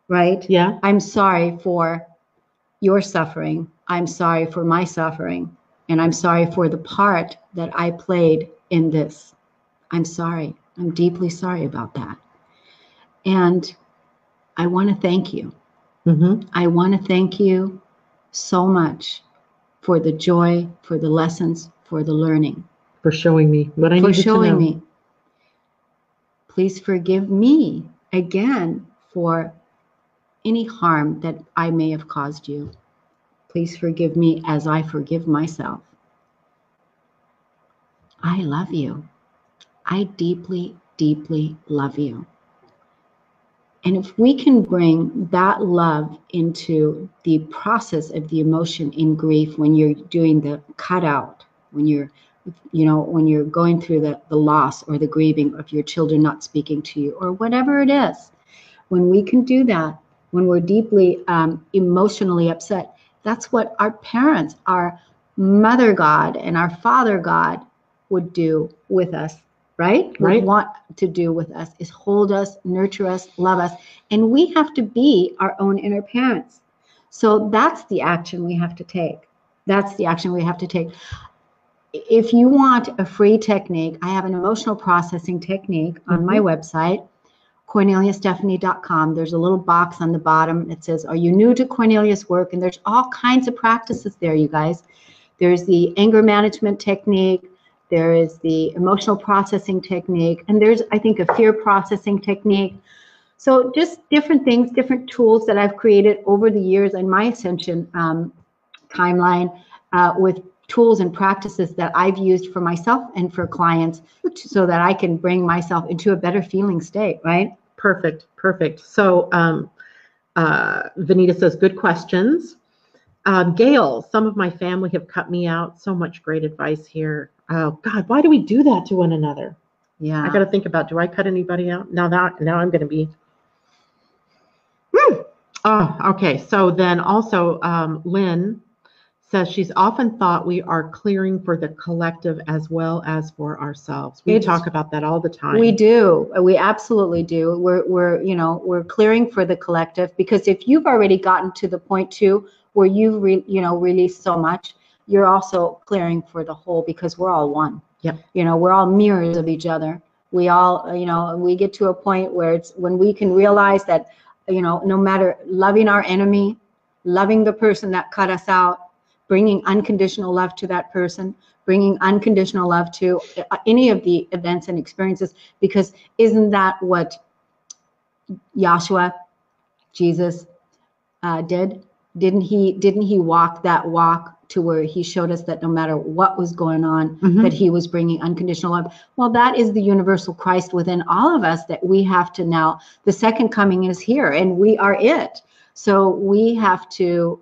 right? Yeah. I'm sorry for your suffering. I'm sorry for my suffering. And I'm sorry for the part that I played in this. I'm sorry. I'm deeply sorry about that. And I want to thank you. I want to thank you so much for the joy, for the lessons, for the learning. For showing me what I needed to know. For showing me. Please forgive me again for any harm that I may have caused you. Please forgive me as I forgive myself. I love you. I deeply, deeply love you. And if we can bring that love into the process of the emotion in grief, when you're doing the cutout, when you're, you know, when you're going through the loss or the grieving of your children not speaking to you or whatever it is, when we can do that, when we're deeply emotionally upset, that's what our parents, our mother God and our father God would do with us. Right? Would want to do with us is hold us, nurture us, love us. And we have to be our own inner parents. So that's the action we have to take. That's the action we have to take. If you want a free technique, I have an emotional processing technique on my website, KorneliaStephanie.com. There's a little box on the bottom that says, are you new to Kornelia's work? And there's all kinds of practices there, you guys. There's the anger management technique. There is the emotional processing technique, and there's, I think, a fear processing technique. So just different things, different tools that I've created over the years in my Ascension timeline with tools and practices that I've used for myself and for clients so that I can bring myself into a better feeling state, right? Perfect, perfect. So Vanita says, good questions. Gail, some of my family have cut me out. So much great advice here. Oh God, why do we do that to one another? Yeah. I got to think about, do I cut anybody out? Now I'm going to be. Oh, okay. So then also Lynn says she's often thought we are clearing for the collective as well as for ourselves. We talk about that all the time. We do. We absolutely do. We're clearing for the collective, because if you've already gotten to the point too where you've released so much, you're also clearing for the whole, because we're all one. Yep. We're all mirrors of each other. We all, we get to a point where it's when we can realize that, no matter loving our enemy, loving the person that cut us out, bringing unconditional love to that person, bringing unconditional love to any of the events and experiences, because isn't that what Yahshua, Jesus, did? Didn't he walk that walk to where he showed us that no matter what was going on, that he was bringing unconditional love? Well, that is the universal Christ within all of us that we have to now, the second coming is here and we are it. So we have to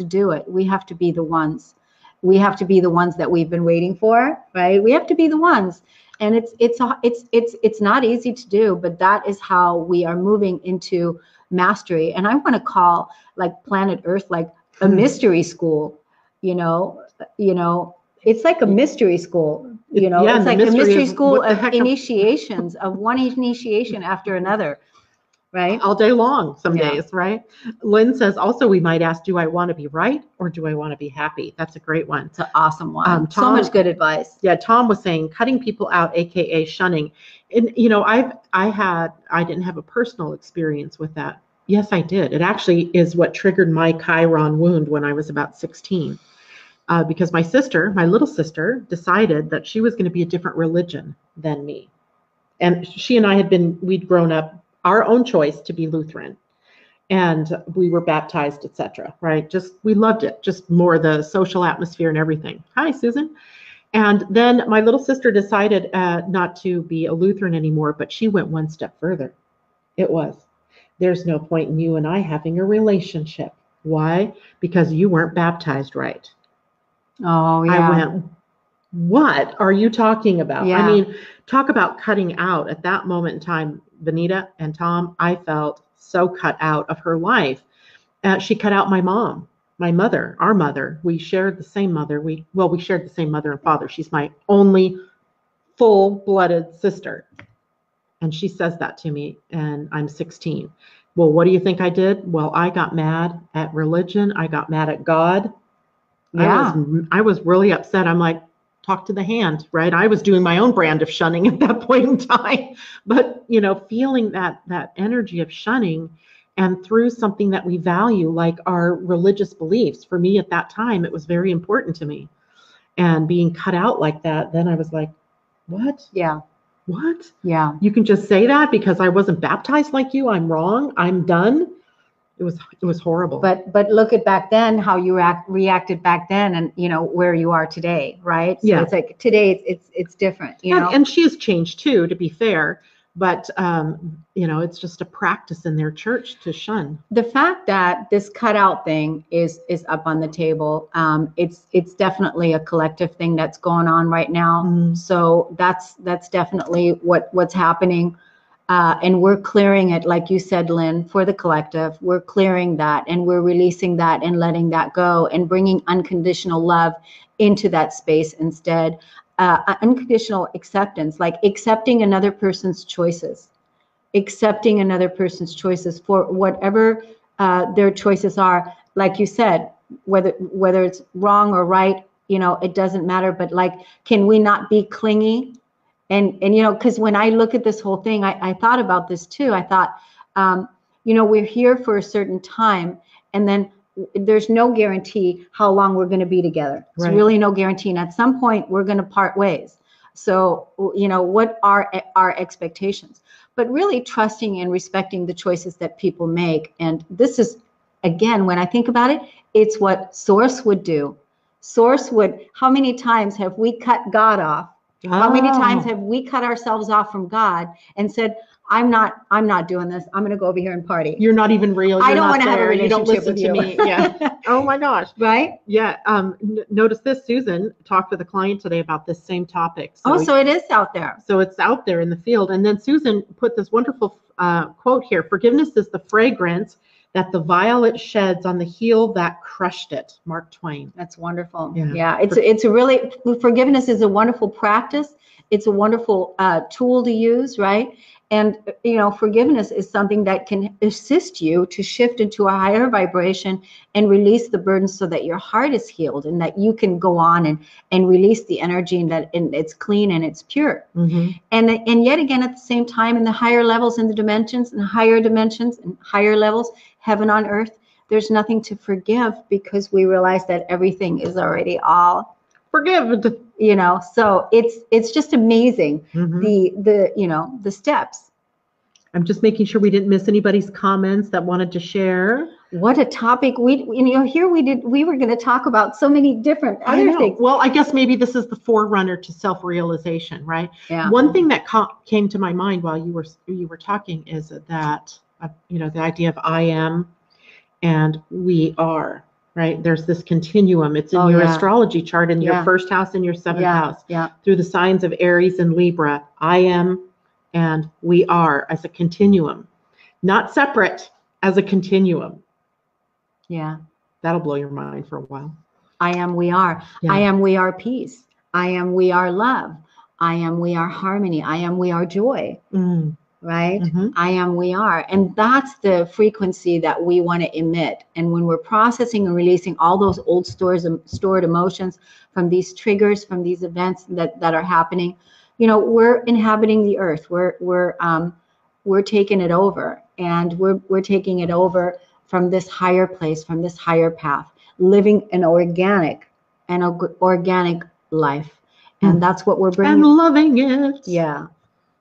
do it. We have to be the ones. We have to be the ones that we've been waiting for, right? We have to be the ones. And it's not easy to do, but that is how we are moving into mastery. And I want to call like planet Earth like a mystery school. It's like a mystery school. It's like a mystery school of initiations, of one initiation after another. Right? All day long, some days, right? Lynn says, also, we might ask, do I want to be right or do I want to be happy? That's a great one. It's an awesome one. Tom, so much good advice. Yeah, Tom was saying cutting people out, AKA shunning. And, I didn't have a personal experience with that. Yes, I did. It actually is what triggered my Chiron wound when I was about 16. Because my little sister, decided that she was going to be a different religion than me. And she and I we'd grown up our own choice to be Lutheran. And we were baptized, etc. Right? We loved it. Just more the social atmosphere and everything. Hi, Susan. And then my little sister decided not to be a Lutheran anymore, but she went one step further. There's no point in you and I having a relationship. Why? Because you weren't baptized right. Oh, yeah. I went, what are you talking about? Yeah. I mean, talk about cutting out. At that moment in time, Benita and Tom, I felt so cut out of her life. She cut out my mom, my mother, our mother. We shared the same mother. We shared the same mother and father. She's my only full-blooded sister. And she says that to me, and I'm 16. Well, what do you think I did? Well, I got mad at religion. I got mad at God. Yeah. I was really upset. I'm like, talk to the hand, right? I was doing my own brand of shunning at that point in time. But, feeling that energy of shunning, and through something that we value, like our religious beliefs. For me at that time, it was very important to me. And being cut out like that, then I was like, what? Yeah. What? Yeah. You can just say that because I wasn't baptized like you. I'm wrong. I'm done. It was horrible. But look at back then, how you reacted back then, and where you are today, right? So Yeah. it's like today it's different, And she has changed too, to be fair. But it's just a practice in their church to shun. The fact that this cutout thing is up on the table, it's definitely a collective thing that's going on right now. Mm. So that's definitely what's happening. And we're clearing it, like you said, Lynn, for the collective. We're clearing that, and we're releasing that and letting that go, and bringing unconditional love into that space instead. Unconditional acceptance, like accepting another person's choices, for whatever their choices are. Like you said, whether it's wrong or right, it doesn't matter. But like, can we not be clingy? And because when I look at this whole thing, I thought about this too. I thought, we're here for a certain time, and then there's no guarantee how long we're going to be together. There's really no guarantee. And at some point, we're going to part ways. So, what are our expectations? But really trusting and respecting the choices that people make. And this is, again, when I think about it, it's what Source would do. How many times have we cut God off? How many times have we cut ourselves off from God and said, I'm not doing this. I'm going to go over here and party. You're not even real. I don't want to have a relationship. You don't listen with to you. me. Yeah. Oh my gosh. Right? Yeah. Notice this, Susan talked with a client today about this same topic. So it is out there. So it's out there in the field. And then Susan put this wonderful quote here. Forgiveness is the fragrance that the violet sheds on the heel that crushed it. Mark Twain. That's wonderful. Yeah. It's a really, forgiveness is a wonderful practice. It's a wonderful tool to use, right? And, forgiveness is something that can assist you to shift into a higher vibration and release the burden, so that your heart is healed and that you can go on and release the energy, and that it's clean and it's pure. Mm-hmm. And yet again, at the same time, in the higher levels, in the dimensions and higher dimensions and higher levels, heaven on earth, there's nothing to forgive, because we realize that everything is already all forgiven. So it's just amazing. Mm-hmm. the steps. I'm just making sure we didn't miss anybody's comments that wanted to share. What a topic. We were going to talk about so many different other things. Well, I guess maybe this is the forerunner to self-realization, right? Yeah. One thing that came to my mind while you were talking is that the idea of I am and we are, right? There's this continuum. It's in your astrology chart, in your first house and your seventh house. Yeah. Through the signs of Aries and Libra, I am and we are as a continuum, not separate, as a continuum. Yeah. That'll blow your mind for a while. I am, we are. Yeah. I am, we are peace. I am, we are love. I am, we are harmony. I am, we are joy. Mm. Right? Mm-hmm. I am, we are. And that's the frequency that we want to emit. And when we're processing and releasing all those old stored emotions from these triggers, from these events that are happening, we're inhabiting the earth. We're taking it over, and we're taking it over from this higher place, from this higher path, living an organic life. And that's what we're bringing. And loving it. Yeah.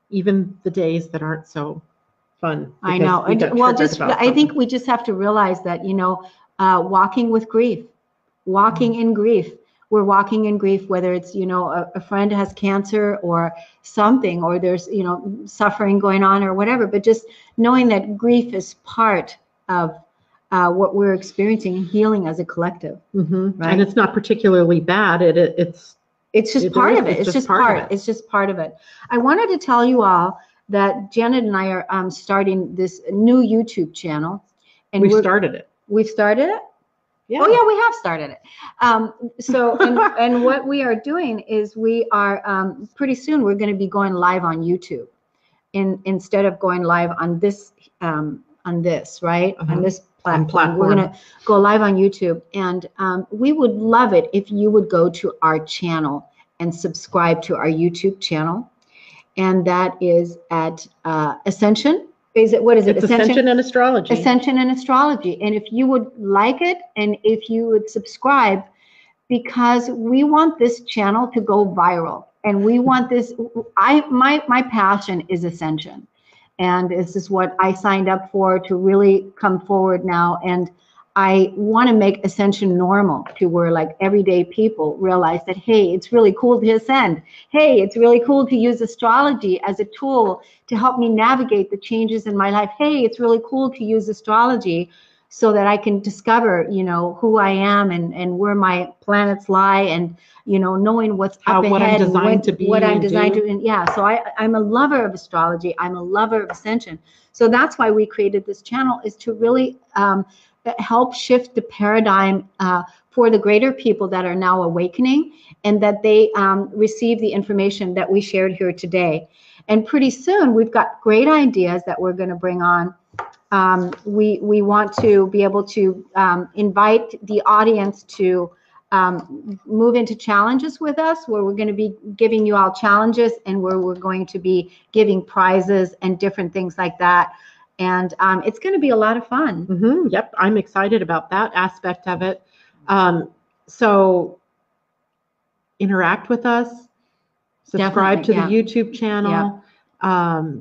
even the days that aren't so fun. I know. We got Well, triggered just about I think something. we just have to realize that, you know, walking with grief, walking in grief. We're walking in grief, whether it's, you know, a friend has cancer or something, or there's, you know, suffering going on or whatever. But just knowing that grief is part of what we're experiencing and healing as a collective. Right? And it's not particularly bad. It's just part of it. It's just part. It's just part of it. I wanted to tell you all that Janet and I are starting this new YouTube channel, and we've started it. We've started it. Yeah. Oh yeah, we have started it. So and what we are doing is we are pretty soon we're going to be going live on YouTube, instead of going live on this right on this platform. We're going to go live on YouTube, and we would love it if you would go to our channel and subscribe to our YouTube channel, and that is at Ascension. What is it? It's Ascension and Astrology. Ascension and Astrology. And if you would like it, and if you would subscribe, because we want this channel to go viral, and we want this. My passion is Ascension, and this is what I signed up for, to really come forward now. And I want to make Ascension normal, to where like everyday people realize that, hey, it's really cool to ascend. Hey, it's really cool to use astrology as a tool to help me navigate the changes in my life. Hey, it's really cool to use astrology so that I can discover, you know, who I am and where my planets lie, and, you know, knowing what's up ahead, what I'm designed to be, what I'm designed to. And yeah, so I'm a lover of astrology. I'm a lover of Ascension. So that's why we created this channel, is to really help shift the paradigm for the greater people that are now awakening, and that they receive the information that we shared here today. And pretty soon we've got great ideas that we're going to bring on. We want to be able to invite the audience to move into challenges with us, where we're going to be giving you all challenges, and where we're going to be giving prizes and different things like that. And it's going to be a lot of fun. Yep, I'm excited about that aspect of it. So interact with us, subscribe to the YouTube channel,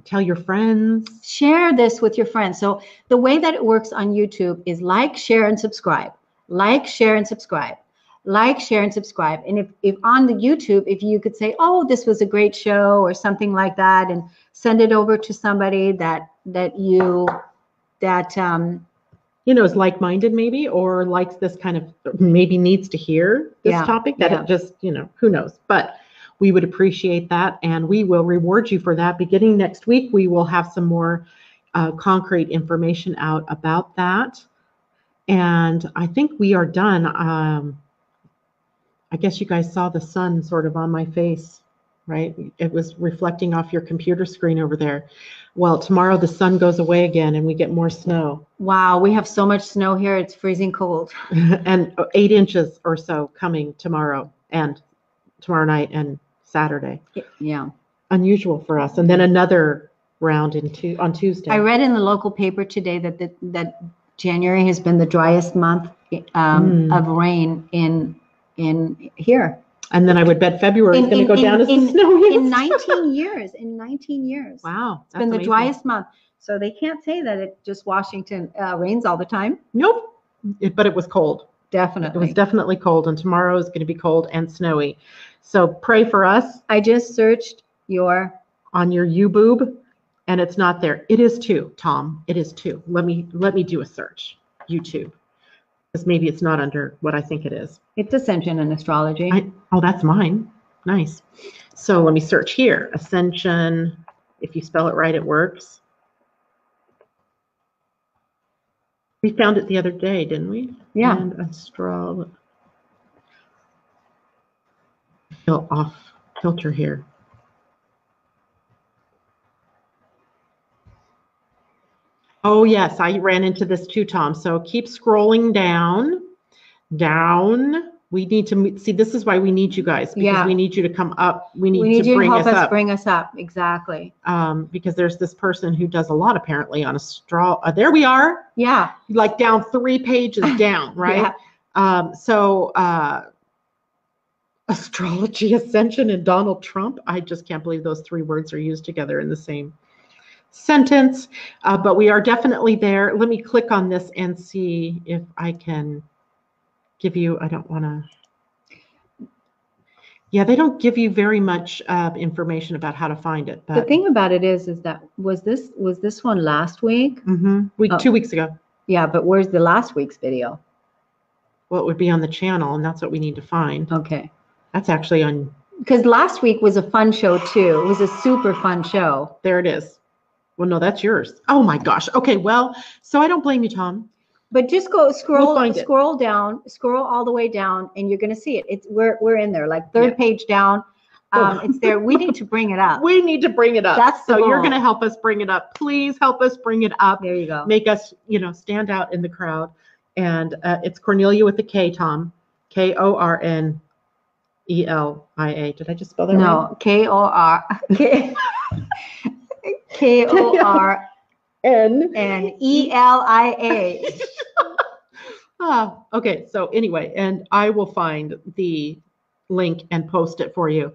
tell your friends. Share this with your friends. So the way that it works on YouTube is like, share, and subscribe. Like, share, and subscribe. Like, share, and subscribe. And if on the YouTube, if you could say, oh, this was a great show, or something like that, and send it over to somebody that is like-minded, maybe, or likes this kind of, maybe needs to hear this topic, that it just, who knows. But we would appreciate that, and we will reward you for that. Beginning next week, we will have some more concrete information out about that. And I think we are done. I guess you guys saw the sun sort of on my face, right? It was reflecting off your computer screen over there. Well, tomorrow the sun goes away again and we get more snow. Wow, we have so much snow here. It's freezing cold. And 8 inches or so coming tomorrow, and tomorrow night and Saturday. Yeah. Unusual for us. And then another round on Tuesday. I read in the local paper today that January has been the driest month of rain in here. And then I would bet February is going to go down as the snow hits. In 19 years. In 19 years. Wow. It's been the driest month. So they can't say that it just Washington rains all the time. Nope. But it was cold. Definitely. It was definitely cold. And tomorrow is going to be cold and snowy. So pray for us. I just searched on your YouBoob, and it's not there. It is too, Tom. It is too. Let me do a search. YouTube. Because maybe it's not under what I think it is. It's Ascension and Astrology. Oh, that's mine. Nice. So let me search here. Ascension. If you spell it right, it works. We found it the other day, didn't we? Yeah. And astrology. Feel off filter here. Oh, yes, I ran into this too, Tom. So keep scrolling down. We need to see, this is why we need you guys, because we need you to come up. We need to bring us up. Bring us up, exactly. Because there's this person who does a lot apparently on there we are. Yeah. Like down 3 pages down, right? Yeah. Astrology, Ascension, and Donald Trump. I just can't believe those three words are used together in the same sentence. But we are definitely there. Let me click on this and see if I can give you, I don't want to. Yeah, they don't give you very much information about how to find it. But the thing about it is that was this one last week? 2 weeks ago. Yeah, but where's the last week's video? Well, it would be on the channel, and that's what we need to find. Okay. That's actually on. Because last week was a fun show too. It was a super fun show. There it is. Well, no, that's yours. Oh my gosh. Okay, well, so I don't blame you, Tom. But just go scroll down, scroll all the way down, and you're going to see it. It's we're in there, like third page down. It's there. We need to bring it up. We need to bring it up. That's the so goal. You're going to help us bring it up. Please help us bring it up. There you go. Make us, stand out in the crowd. And it's Kornelia with the K, Tom. Kornelia. Did I just spell that right? No, Kornelia. Okay. So anyway, and I will find the link and post it for you.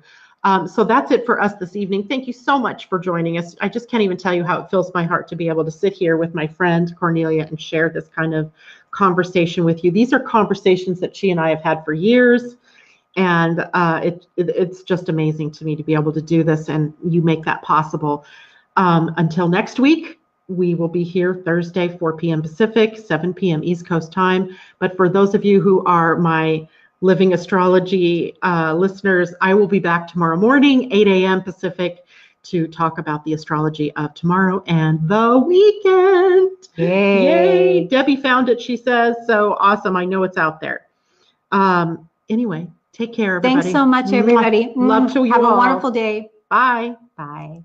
So that's it for us this evening. Thank you so much for joining us. I just can't even tell you how it fills my heart to be able to sit here with my friend Kornelia and share this kind of conversation with you. These are conversations that she and I have had for years. And it's just amazing to me to be able to do this, and you make that possible. Until next week, we will be here Thursday, 4 p.m. Pacific, 7 p.m. East Coast time. But for those of you who are my Living Astrology listeners, I will be back tomorrow morning, 8 a.m. Pacific, to talk about the astrology of tomorrow and the weekend. Yay! Debbie found it, she says. So awesome. I know it's out there. Anyway, take care, everybody. Thanks so much, everybody. Love to you all. Have a wonderful day. Bye. Bye.